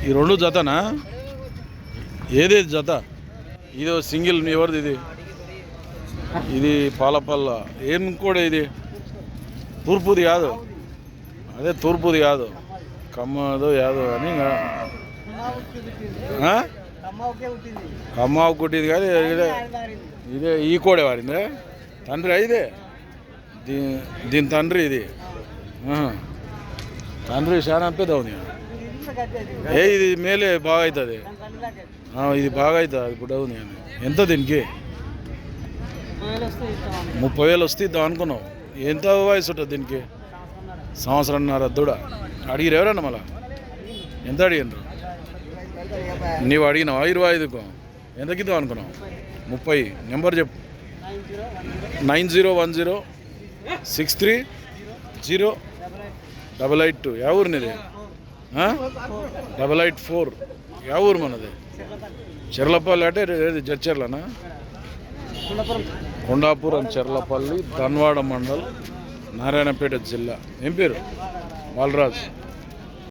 ఈ రెండు జతనా? ఏది జత? ఇది సింగిల్ ఎవరిది ఇది? ఇది పాలపల్ల. ఏం కూడా ఇది? తూర్పుది కాదు, అదే తూర్పుది కాదు, కమ్మదో యాదో అని కమ్మ కుట్టింది కానీ ఇదే ఈ కోడే వారిందే తండ్రి. ఇదే దీని తండ్రి. ఇది తండ్రి చాలా పెద్ద ఉంది. ఇది మేలే బాగా అవుతుంది. ఇది బాగా అవుతుంది. ఇప్పుడు అవుతుంది. ఎంత దీనికి? 30,000 వస్తే ఇద్దాం అనుకున్నావు. ఎంత వయసు ఉంటుంది దీనికి? సంవత్సరంన్నర దూడ. అడిగిరు ఎవరన్నా మళ్ళా? ఎంత అడిగినారు? నీవు అడిగినావా? 25కు ఎంతకి ఇద్దాం అనుకున్నావు? 30. నెంబర్ చెప్పు. 9010630882. యా ఊరు నీది? 884. యా ఊరు మనది? చెర్లపల్లి అంటే జడ్చర్లనా? కొండాపురం, చెర్లపల్లి, ధన్వాడ మండల్, నారాయణపేట జిల్లా. ఏం పేరు? బాలరాజ్.